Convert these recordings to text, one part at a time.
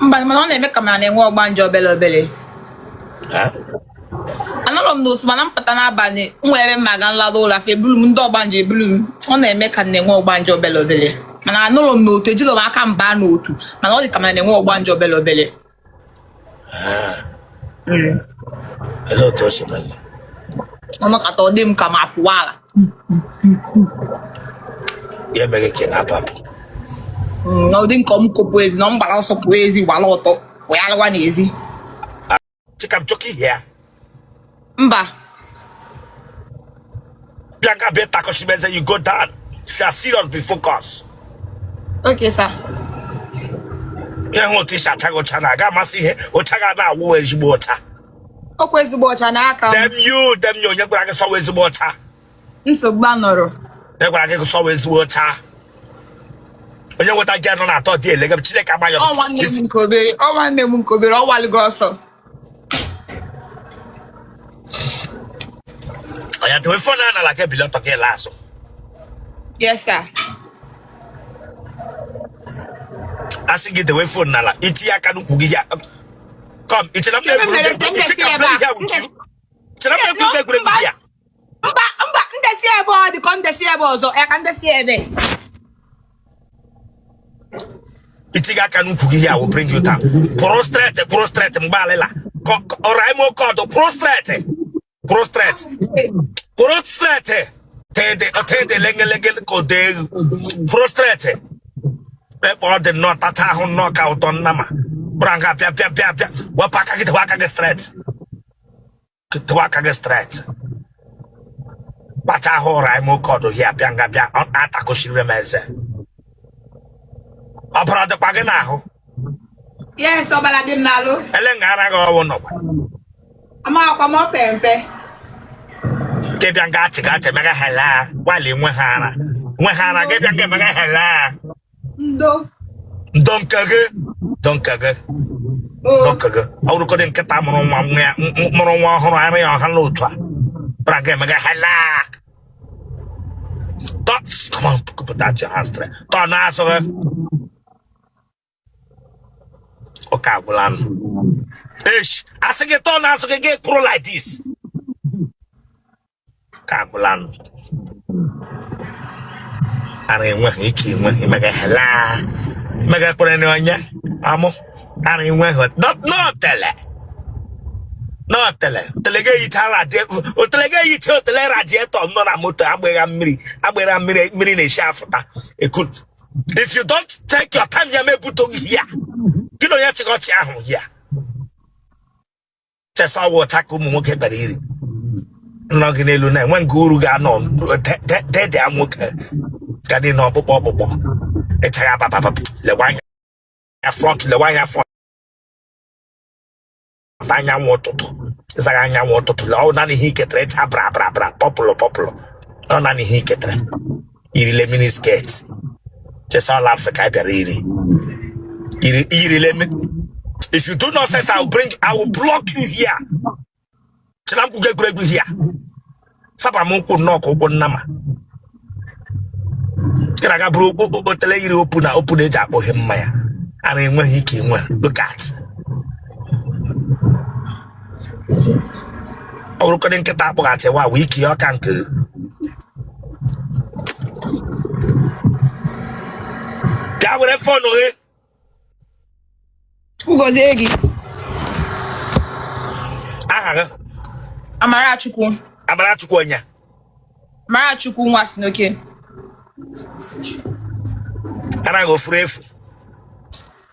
Mba, mana ọ na-eme ka ma na-enwe ọgbanje obele obele. Anọrọ m n'otu mana mpụta n'abalị nwere mma ga nlado ụlọ afọ ebulu m ndị ọgbanje ebulu m. Ọ na-eme ka na-enwe ọgbanje obele obele. Mana anọrọ m n'otu ejilo m aka mba n'otu mana ọ dị ka ma na-enwe ọgbanje obele obele. Hello, Toshimali. Ọnụ kata ọ dị m ka ma pụwa ala. Ya mere ke na papa. Ọ dị nke m kopụ ezi na m gbara ọsọ pụọ ezi gbara ọtọ wee alụwa n'ezi. Chikam choki here. Mba. Bianca beta koshimeze you go down. If you are serious, be focused. Okay, sir. Ya ho tisha chago chana ga masi he o chaga na wo ezigbo ọcha. Ọkwa ezigbo ọcha n'aka m. Them you onye gwara gị sọwa ezigbo ọcha. Nsogbu anọrọ. E gwara gị sọwa ezigbo ọcha. Onye nweta gị anọ na atọ dị ele gị Chineke agbayọ. Ọ nwanne m nke obere, ọ walụgo ọsọ. Oya te we phone na la ke biloto ke laso. Yes, sir. Asigi the way phone na la iti aka nu kugi ya. Come, it's not play here with you. It's not play here. Mba, ndesi ebe ọ dị ka ndesi ebe ọzọ, ya ka ndesi ebe. Iti aka nu kugi ya will bring you down. Prostrate mbalela. Oraimo kodo prostrate. Prostrate. Tede lenge kode. Prostrate. People the not atahu knock out on nama. Branga pia. Wapaka get waka get straight. Waka get straight. Bata hora mo kodo here bianga bia on atako shiremeze. Opera de paganaho. Yes, obala dim nalo. Elengara go no. Ama kwa mo pempe. Ke bianga chika mega hela. Wale nwe hara ke bianga mega hela. Don't kage. Auru ko den keta mo nwa horo ari on han lotwa. Branga mega hela. Come on, put that your hands straight. Na so. Okabulan. Ish, I say get on so get pro like this. Kabulan. Ari nwe iki nwe mega hela. Mega por ene onya. Amo. Ari nwe no tele. No tele. Telege itara de. O telege ito tele radiator no na moto agbera mmiri na shafuta. Ekut. If you don't take your time you may put on here. You know you got your here. Just saw what I could moke berry. Noginelu na when guru ga no dead am work. Gadi no popo. Etaya papa le wanya front. Tanya wototo. Zaganya wototo. La nani hi ketre bra populo. No nani hi ketre. Irile mini skate. Just all laps kai berry. If you do not say I will block you here. Chilam ku Gwegwegwe here. Sapa munku knock open nama. Kiraga bro Otele iri open eja akpo him ya. Ana enweghị ike nwe. Look at. Ọrụ ko den keta akpo ga chewa wiki ọ ka nke. Ya were phone ohe. Ugozie gị. Aha gị. Amarachukwu onya. Amarachukwu nwa Sinoke. Ana go furefu.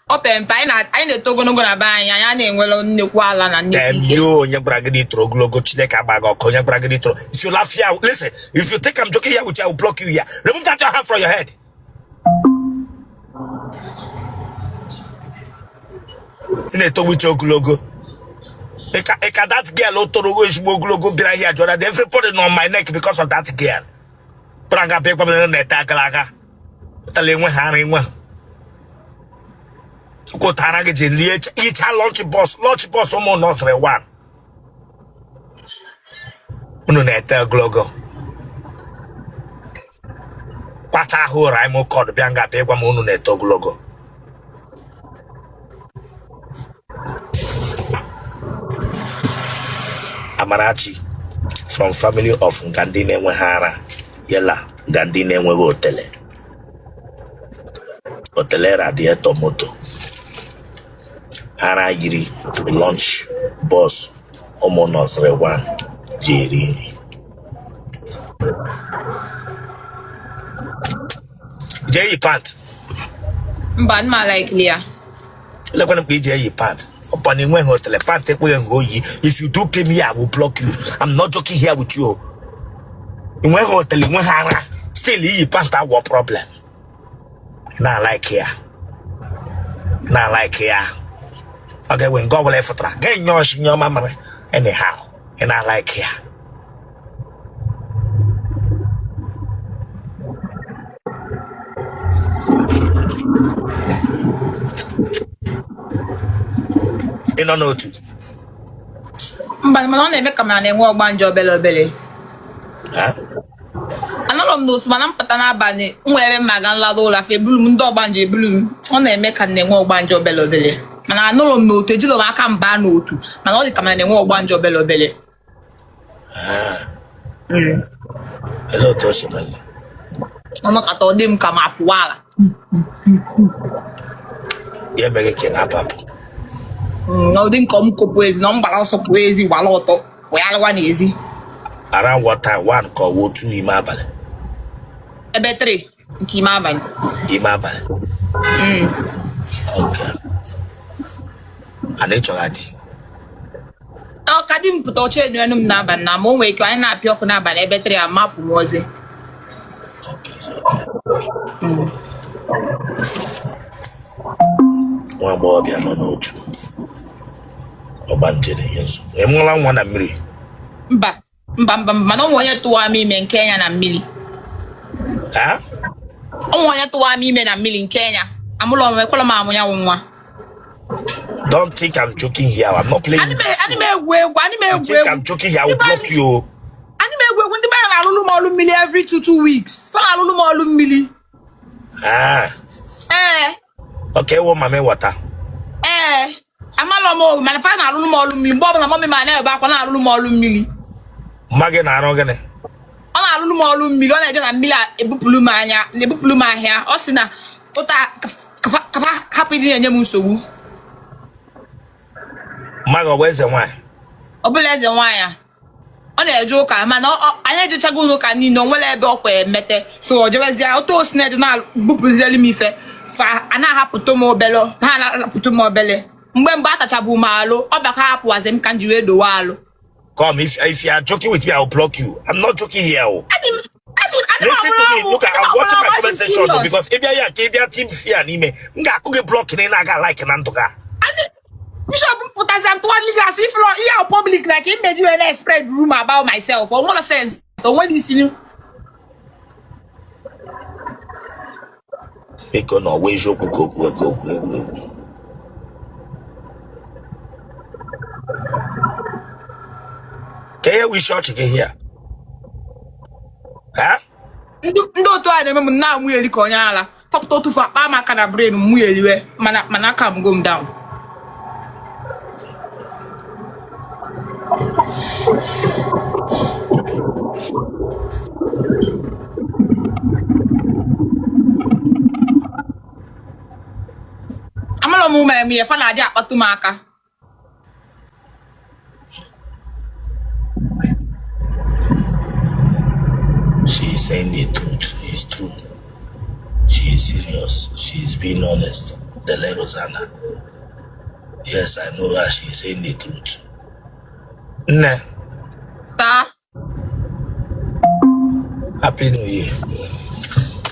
O pempe anyị na-eto ogologo na be anyị na-enwelo nnekwu ala na nnekwu ike. Yo onye bragidi tro ogologo Chineke agbaga ọkọ onye bragidi tro. If you laugh here, listen, if you think I'm joking here with you, I will block you here. Remove that your hand from your head. To with your logo. Eka that girl otoro is logo behind here, Jordan. Everybody on my neck because of that girl. Branga paper na takalaga. Talengwe haringwe. Ko tarage jeli each launch boss omo not one. Unu na eta glogo. Pata ho raimo code bianga paper unu na eta glogo. Amarachi from family of Ngandi Nenweghi Yela Ngandi Nenweghi Otele radiator moto Hara yiri lunch boss Omonos Rewan Jerry Jay pant But my like Leah. Look when we Jay pant upon in when hotel pant take away and go ye. If you do pay me, I will block you. I'm not joking here with you. In when hotel in when Hara still ye pant our problem. Not like here. Not like here. Okay, when God will have for track, get your mama anyhow. And I like here. You don't know too. But my name make a man and Nwa Ogbanje obele. Huh? Another knows man patana bani Nwere magan la dola fe bloom Nwa Ogbanje bloom. On make a Nwa Ogbanje obele. Man I know no tejilo aka mba no tu. Man all the command Nwa Ogbanje obele. Ah. Hello, Toshimali. Ono ka to dem ka ma puala. Yeah, make a kidnapper. No din come poezi no mbala so poezi wala oto. We ala one easy. Around what time? One call wo two imabale. Ebe 3 nke ime abani. Imabale. Okay. Anechogati. O kadi mputa oche enu enu na abani na mo nwe ke anyị na-apịa ọkụ n'abalị ebe 3 amapụ m ozi. Okay, so okay. One boy be no two. Ogbanje ne yenso. Enwala nwa na mmiri. Mba mana onwe onye tụwa m ime nke Kenya na mmiri. Ha? Onwe onye tụwa m ime na mmiri nke Kenya. Amụlọ m ekwela m amụnya nwa. Don't think I'm joking here. I'm not playing. Ani me egwu. You think I'm joking here? I will block you. Ani me egwu ndị ba na-alụlụ m ọlụ mmiri every 2 weeks. Fa na-alụlụ m ọlụ mmiri. Ah. Okay, wo mame water. Amalo mo man fa na alulu mo olu mmiri mgbe ọbụla mọmị ma na ebe akwa na alulu mo olu mmiri. Mage na arụ gịnị? Ọ na alulu mo olu mmiri ọ na-eje na mmiri ebupulu m anya na ebupulu m ahịa ọ sị na ụta kafa hapụ ịdị na-enye m nsogbu. Mage ọ bụ eze nwanyị? Ọ bụla eze nwanyị ọ na-eje ụka mana anyị ejechago ụka niile o nwere ebe ọkwa emete so ọ jebezie otu osi na-eje na bupụzielu m ife fa ana hapụta m obele ha na-apụta m obele mgbe atachabu m alụ ọ baka hapụwazi m ka m ji wee dowe alụ. Come, if you are joking with me, I will block you. I'm not joking here. Listen to me. Look, I'm watching my comment section because if you are team fear, nga kuge blocking in aga like nandoga. Bishop Putazan to one legal if you public like he made you an spread rumor about myself or what sense. So what is you? Because no way you go. Can we short again here? Huh? Ndo to ane memu na mu yeli ko nya ala. Pop to fa pa maka na brain mu yeli we mana calm go down. Amalo mu ma mi e fa na adi akpatu maka. She is saying the truth. It's true. She is serious. She is being honest. Dele Rosanna. Yes, I know her. She is saying the truth. Nah. Ta. Happy New Year.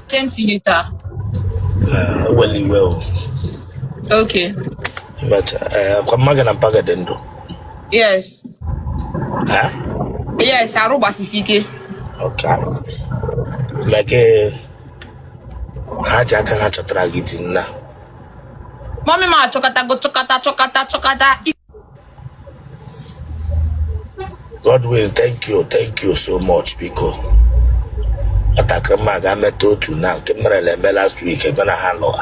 Same to you, ta. Well. Okay. But come and paga dendo. Yes. Huh? Yes, Aruba Sifike. Okay. Like haja kan chotara gitin na. Mommy ma chokata. God will thank you so much because atakrama ga meto tu na kemere le last week e bana halo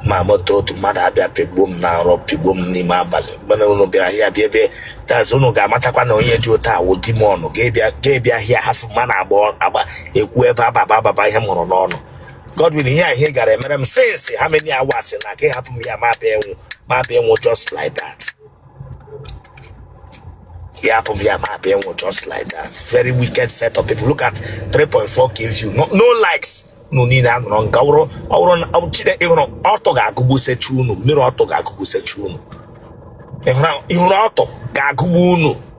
ma moto tu mada bia pebum na ro pebum ni ma bale bana no bia here bia be that's unu ga-amatakwa na onye dị ụta awụ dimon ga-ebịa hịa hafụ mma agba ekwu ebe ababa ihe mụrụ n'ọnụ. Godwin, ihe gara emere m since how many hours na ka hapụ m ya ma bịa enwu just like that. Just like that. Very wicked set of people. Look at 3.4 kills you. No likes. No need that wrong. Auto gagubu se chuno. Mirror auto gagubu se chuno. Auto gagubu no.